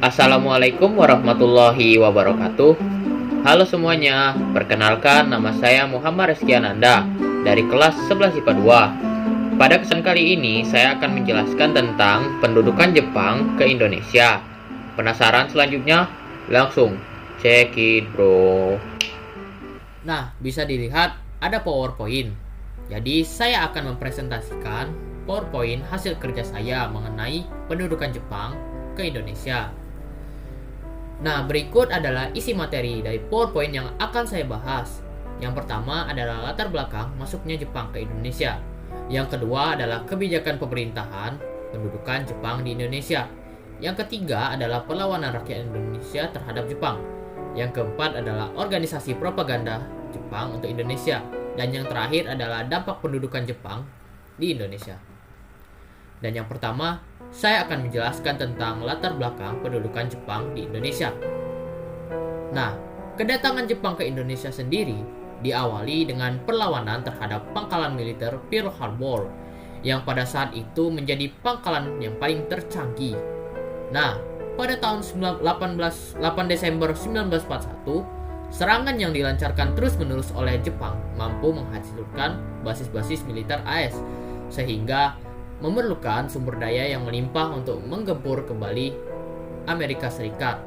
Assalamualaikum warahmatullahi wabarakatuh. Halo semuanya, perkenalkan nama saya Muhammad Rizky Ananda dari kelas 11 IPA 2. Pada kesempatan kali ini saya akan menjelaskan tentang pendudukan Jepang ke Indonesia. Penasaran selanjutnya? Langsung check it bro. Nah, bisa dilihat ada PowerPoint. Jadi saya akan mempresentasikan PowerPoint hasil kerja saya mengenai pendudukan Jepang ke Indonesia. Nah, berikut adalah isi materi dari PowerPoint yang akan saya bahas. Yang pertama adalah latar belakang masuknya Jepang ke Indonesia. Yang kedua adalah kebijakan pemerintahan pendudukan Jepang di Indonesia. Yang ketiga adalah perlawanan rakyat Indonesia terhadap Jepang. Yang keempat adalah organisasi propaganda Jepang untuk Indonesia. Dan yang terakhir adalah dampak pendudukan Jepang di Indonesia. Dan yang pertama, saya akan menjelaskan tentang latar belakang pendudukan Jepang di Indonesia. Nah, kedatangan Jepang ke Indonesia sendiri diawali dengan perlawanan terhadap pangkalan militer Pearl Harbor yang pada saat itu menjadi pangkalan yang paling tercanggih. Nah, pada tahun 8 Desember 1941, serangan yang dilancarkan terus-menerus oleh Jepang mampu menghancurkan basis-basis militer AS, sehingga memerlukan sumber daya yang melimpah untuk menggempur kembali Amerika Serikat.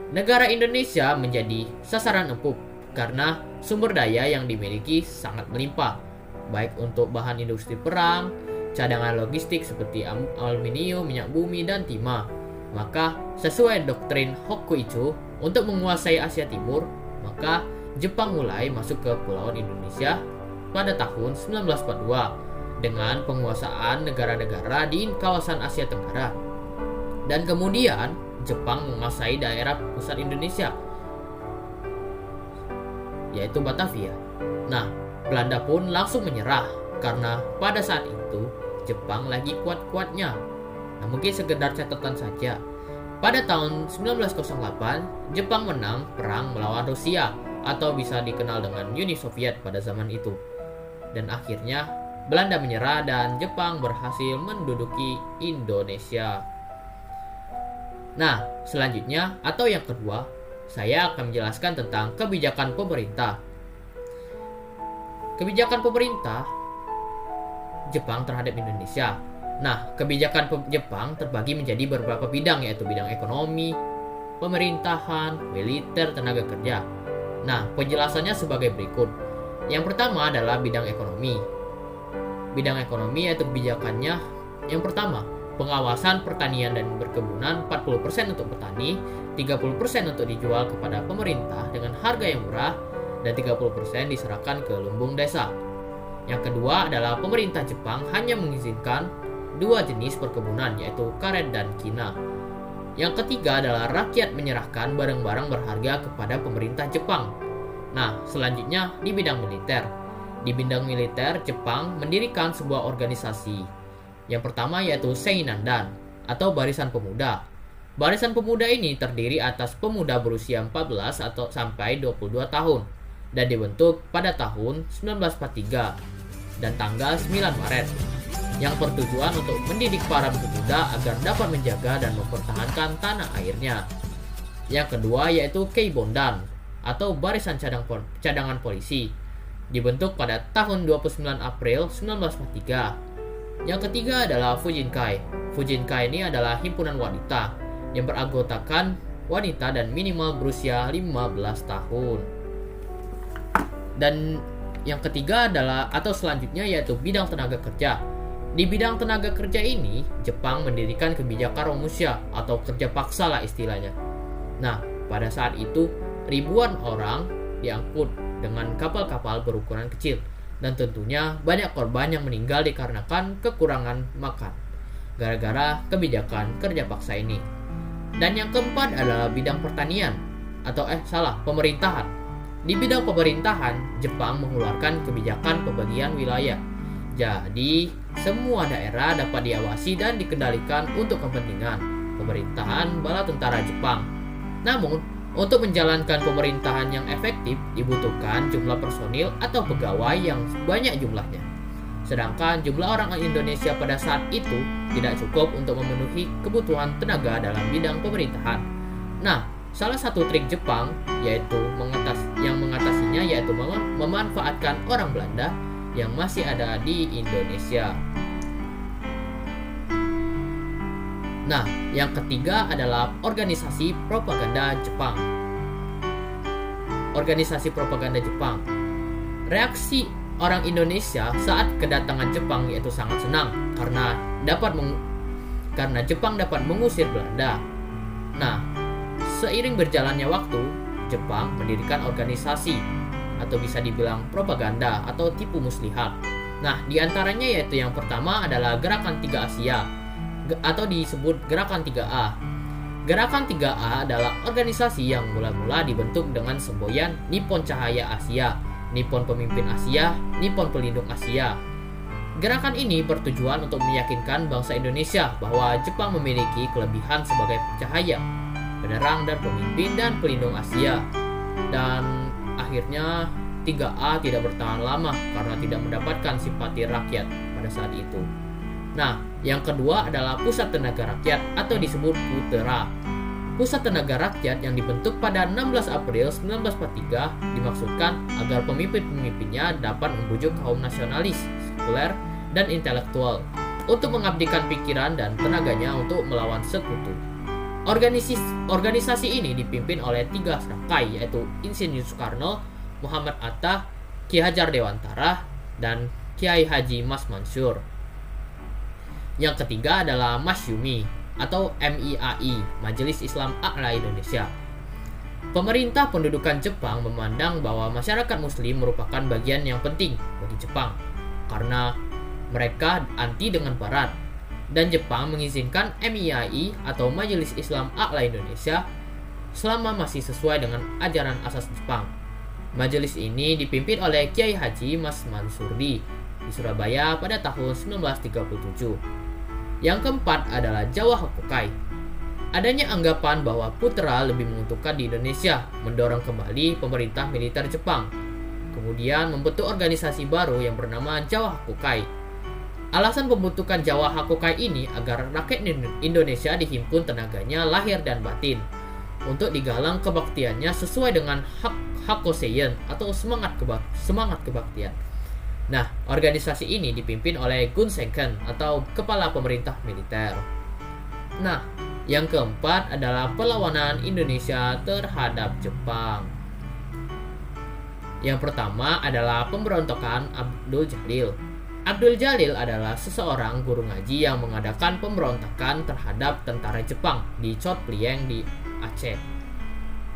Negara Indonesia menjadi sasaran empuk karena sumber daya yang dimiliki sangat melimpah, baik untuk bahan industri perang, cadangan logistik seperti aluminium, minyak bumi, dan timah. Maka sesuai doktrin Hokuicho untuk menguasai Asia Timur, maka Jepang mulai masuk ke Kepulauan Indonesia pada tahun 1942 dengan penguasaan negara-negara di kawasan Asia Tenggara. Dan kemudian Jepang menguasai daerah pusat Indonesia, yaitu Batavia. Nah, Belanda pun langsung menyerah karena pada saat itu Jepang lagi kuat-kuatnya. Nah, mungkin sekedar catatan saja. Pada tahun 1908, Jepang menang perang melawan Rusia atau bisa dikenal dengan Uni Soviet pada zaman itu. Dan akhirnya Belanda menyerah dan Jepang berhasil menduduki Indonesia. Nah, selanjutnya atau yang kedua, saya akan menjelaskan tentang kebijakan pemerintah. Kebijakan pemerintah Jepang terhadap Indonesia. Nah, kebijakan Jepang terbagi menjadi beberapa bidang, yaitu bidang ekonomi, pemerintahan, militer, tenaga kerja. Nah, penjelasannya sebagai berikut. Yang pertama adalah bidang ekonomi. Bidang ekonomi yaitu kebijakannya yang pertama, pengawasan pertanian dan perkebunan 40% untuk petani, 30% untuk dijual kepada pemerintah dengan harga yang murah, dan 30% diserahkan ke lumbung desa. Yang kedua adalah pemerintah Jepang hanya mengizinkan dua jenis perkebunan, yaitu karet dan kina. Yang ketiga adalah rakyat menyerahkan barang-barang berharga kepada pemerintah Jepang. Nah, selanjutnya di bidang militer. Di bidang militer, Jepang mendirikan sebuah organisasi. Yang pertama yaitu Seinandan atau Barisan Pemuda. Barisan Pemuda ini terdiri atas pemuda berusia 14 atau sampai 22 tahun dan dibentuk pada tahun 1943 dan tanggal 9 Maret yang bertujuan untuk mendidik para pemuda agar dapat menjaga dan mempertahankan tanah airnya. Yang kedua yaitu Keibondan atau Barisan Cadangan Polisi, dibentuk pada tahun 29 April 1943. Yang ketiga adalah Fujinkai. Fujinkai ini adalah himpunan wanita yang beranggotakan wanita dan minimal berusia 15 tahun. Dan yang ketiga adalah atau selanjutnya yaitu bidang tenaga kerja. Di bidang tenaga kerja ini, Jepang mendirikan kebijakan Romusha atau kerja paksa lah istilahnya. Nah, pada saat itu ribuan orang diangkut dengan kapal-kapal berukuran kecil, dan tentunya banyak korban yang meninggal dikarenakan kekurangan makan gara-gara kebijakan kerja paksa ini. Dan yang keempat adalah bidang pertanian pemerintahan. Di bidang pemerintahan, Jepang mengeluarkan kebijakan pembagian wilayah. Jadi, semua daerah dapat diawasi dan dikendalikan untuk kepentingan pemerintahan bala tentara Jepang. Namun, untuk menjalankan pemerintahan yang efektif dibutuhkan jumlah personil atau pegawai yang banyak jumlahnya. Sedangkan jumlah orang Indonesia pada saat itu tidak cukup untuk memenuhi kebutuhan tenaga dalam bidang pemerintahan. Nah, salah satu trik Jepang yang mengatasinya yaitu memanfaatkan orang Belanda yang masih ada di Indonesia. Nah, yang ketiga adalah organisasi propaganda Jepang. Organisasi propaganda Jepang. Reaksi orang Indonesia saat kedatangan Jepang yaitu sangat senang karena Jepang dapat mengusir Belanda. Nah, seiring berjalannya waktu, Jepang mendirikan organisasi atau bisa dibilang propaganda atau tipu muslihat. Nah, diantaranya yaitu yang pertama adalah Gerakan 3 Asia atau disebut Gerakan 3A. Gerakan 3A adalah organisasi yang mula-mula dibentuk dengan semboyan Nippon Cahaya Asia, Nippon Pemimpin Asia, Nippon Pelindung Asia. Gerakan ini bertujuan untuk meyakinkan bangsa Indonesia bahwa Jepang memiliki kelebihan sebagai pencahaya, penerang dan pemimpin dan pelindung Asia. Dan akhirnya 3A tidak bertahan lama karena tidak mendapatkan simpati rakyat pada saat itu. Nah, yang kedua adalah Pusat Tenaga Rakyat atau disebut PUTERA. Pusat Tenaga Rakyat yang dibentuk pada 16 April 1943 dimaksudkan agar pemimpin-pemimpinnya dapat membujuk kaum nasionalis, sekuler, dan intelektual untuk mengabdikan pikiran dan tenaganya untuk melawan sekutu. Organisasi ini dipimpin oleh 3 serangkai yaitu Insinyur Soekarno, Muhammad Atta, Ki Hajar Dewantara, dan Kiai Haji Mas Mansur. Yang ketiga adalah Masyumi atau MIAI, Majelis Islam A'la Indonesia. Pemerintah pendudukan Jepang memandang bahwa masyarakat muslim merupakan bagian yang penting bagi Jepang karena mereka anti dengan barat, dan Jepang mengizinkan MIAI atau Majelis Islam A'la Indonesia selama masih sesuai dengan ajaran asas Jepang. Majelis ini dipimpin oleh Kiai Haji Mas Mansur di Surabaya pada tahun 1937. Yang keempat adalah Jawa Hakukai. Adanya anggapan bahwa PUTERA lebih menguntungkan di Indonesia, mendorong kembali pemerintah militer Jepang. Kemudian membentuk organisasi baru yang bernama Jawa Hakukai. Alasan pembentukan Jawa Hakukai ini agar rakyat Indonesia dihimpun tenaganya lahir dan batin untuk digalang kebaktiannya sesuai dengan Hakoseien atau semangat kebaktian. Nah, organisasi ini dipimpin oleh Gun Senken atau Kepala Pemerintah Militer. Nah, yang keempat adalah perlawanan Indonesia terhadap Jepang. Yang pertama adalah pemberontakan Abdul Jalil. Abdul Jalil adalah seseorang guru ngaji yang mengadakan pemberontakan terhadap tentara Jepang di Chot Plieng di Aceh.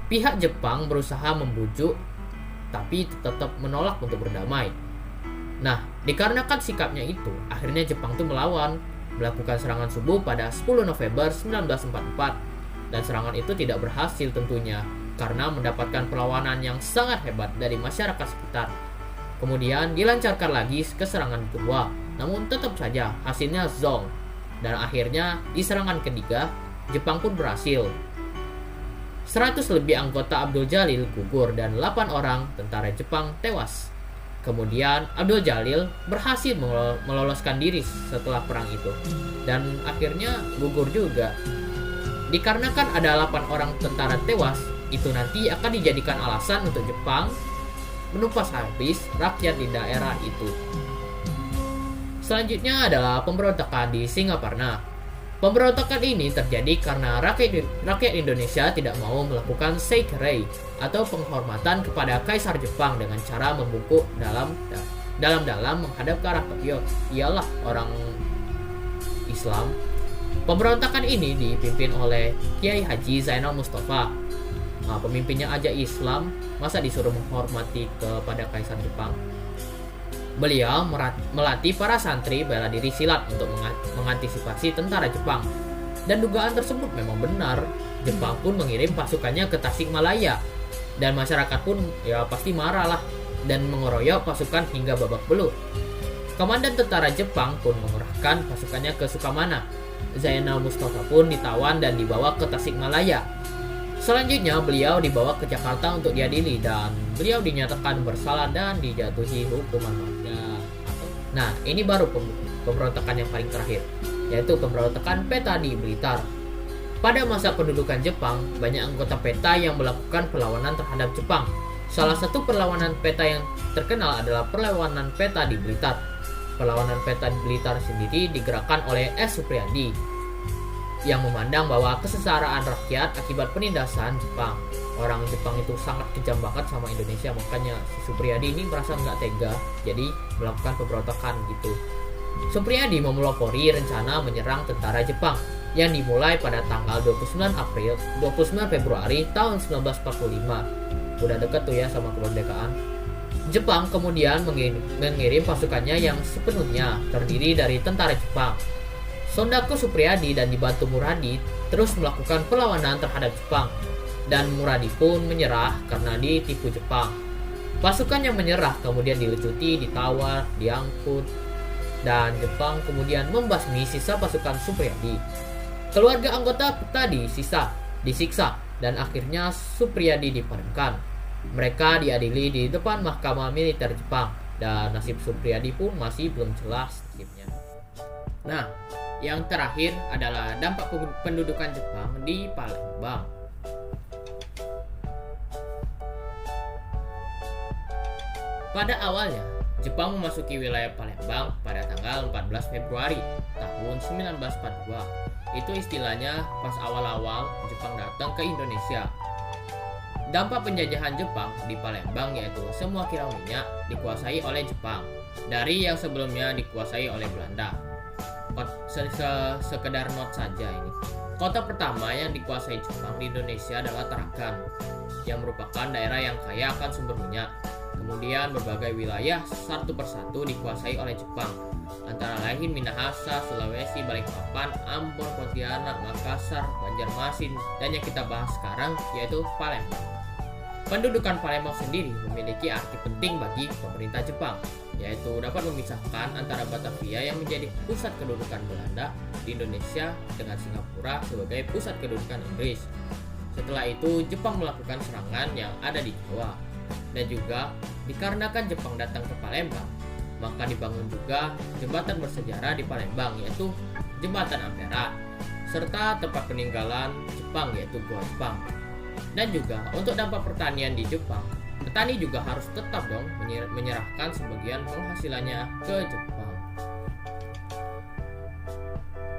Pihak Jepang berusaha membujuk tapi tetap menolak untuk berdamai. Nah, dikarenakan sikapnya itu, akhirnya Jepang itu melakukan serangan subuh pada 10 November 1944. Dan serangan itu tidak berhasil tentunya, karena mendapatkan perlawanan yang sangat hebat dari masyarakat sekitar. Kemudian dilancarkan lagi ke serangan kedua, namun tetap saja hasilnya zonk. Dan akhirnya di serangan ketiga, Jepang pun berhasil. 100 lebih anggota Abdul Jalil gugur dan 8 orang tentara Jepang tewas. Kemudian Abdul Jalil berhasil meloloskan diri setelah perang itu dan akhirnya gugur juga. Dikarenakan ada 8 orang tentara tewas, itu nanti akan dijadikan alasan untuk Jepang menumpas habis rakyat di daerah itu. Selanjutnya adalah pemberontakan di Singaparna. Pemberontakan ini terjadi karena rakyat Indonesia tidak mau melakukan seikerei atau penghormatan kepada Kaisar Jepang dengan cara membungkuk dalam menghadap ke arah Tokyo. Ialah orang Islam. Pemberontakan ini dipimpin oleh Kiai Haji Zainal Mustafa. Nah, pemimpinnya aja Islam, masa disuruh menghormati kepada Kaisar Jepang? Beliau melatih para santri bela diri silat untuk mengantisipasi tentara Jepang. Dan dugaan tersebut memang benar. Jepang pun mengirim pasukannya ke Tasikmalaya. Dan masyarakat pun ya pasti marah lah dan mengeroyok pasukan hingga babak belur. Komandan tentara Jepang pun mengerahkan pasukannya ke Sukamana. Zainal Mustafa pun ditawan dan dibawa ke Tasikmalaya. Selanjutnya beliau dibawa ke Jakarta untuk diadili dan beliau dinyatakan bersalah dan dijatuhi hukuman mati atau Nah, ini baru pemberontakan yang paling terakhir, yaitu pemberontakan PETA di Blitar. Pada masa pendudukan Jepang, banyak anggota PETA yang melakukan perlawanan terhadap Jepang. Salah satu perlawanan PETA yang terkenal adalah perlawanan PETA di Blitar. Perlawanan PETA di Blitar sendiri digerakkan oleh S. Supriyadi yang memandang bahwa kesengsaraan rakyat akibat penindasan Jepang. Orang Jepang itu sangat kejam banget sama Indonesia, makanya Supriyadi ini merasa nggak tega, jadi melakukan pemberontakan gitu. Supriyadi memelopori rencana menyerang tentara Jepang yang dimulai pada tanggal 29 Februari tahun 1945. Udah deket tuh ya sama kemerdekaan. Jepang kemudian mengirim pasukannya yang sepenuhnya terdiri dari tentara Jepang. Sondaku Supriyadi dan dibantu Muradi terus melakukan perlawanan terhadap Jepang, dan Muradi pun menyerah karena ditipu Jepang. Pasukan yang menyerah kemudian dilucuti, ditawar, diangkut, dan Jepang kemudian membasmi sisa pasukan Supriyadi. Keluarga anggota tadi disiksa, dan akhirnya Supriyadi dipadamkan. Mereka diadili di depan mahkamah militer Jepang, dan nasib Supriyadi pun masih belum jelas nasibnya. Nah, yang terakhir adalah dampak pendudukan Jepang di Palembang. Pada awalnya, Jepang memasuki wilayah Palembang pada tanggal 14 Februari tahun 1942. Itu istilahnya pas awal-awal Jepang datang ke Indonesia. Dampak penjajahan Jepang di Palembang yaitu semua kilang minyak dikuasai oleh Jepang dari yang sebelumnya dikuasai oleh Belanda. Sekedar note saja ini. Kota pertama yang dikuasai Jepang di Indonesia adalah Tarakan, yang merupakan daerah yang kaya akan sumber minyak. Kemudian berbagai wilayah satu persatu dikuasai oleh Jepang, antara lain Minahasa, Sulawesi, Balikpapan, Ambon, Pontianak, Makassar, Banjarmasin, dan yang kita bahas sekarang yaitu Palembang. Pendudukan Palembang sendiri memiliki arti penting bagi pemerintah Jepang, yaitu dapat memisahkan antara Batavia yang menjadi pusat kedudukan Belanda di Indonesia dengan Singapura sebagai pusat kedudukan Inggris. Setelah itu, Jepang melakukan serangan yang ada di Jawa. Dan juga, dikarenakan Jepang datang ke Palembang, maka dibangun juga jembatan bersejarah di Palembang, yaitu Jembatan Ampera, serta tempat peninggalan Jepang, yaitu Gua Jepang. Dan juga, untuk dampak pertanian di Jepang, petani juga harus tetap dong menyerahkan sebagian penghasilannya ke Jepang.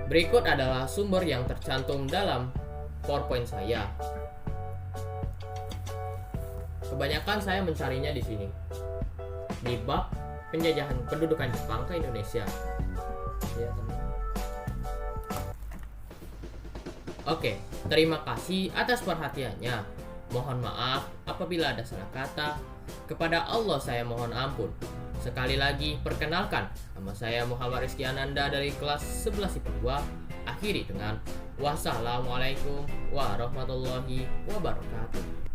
Berikut adalah sumber yang tercantum dalam PowerPoint saya. Kebanyakan saya mencarinya di sini, di bab penjajahan pendudukan Jepang ke Indonesia. Ya, Oke, terima kasih atas perhatiannya. Mohon maaf apabila ada salah kata. Kepada Allah saya mohon ampun. Sekali lagi, perkenalkan, nama saya Muhammad Rizky Ananda dari kelas 11 IPA 2. Akhiri dengan wassalamualaikum warahmatullahi wabarakatuh.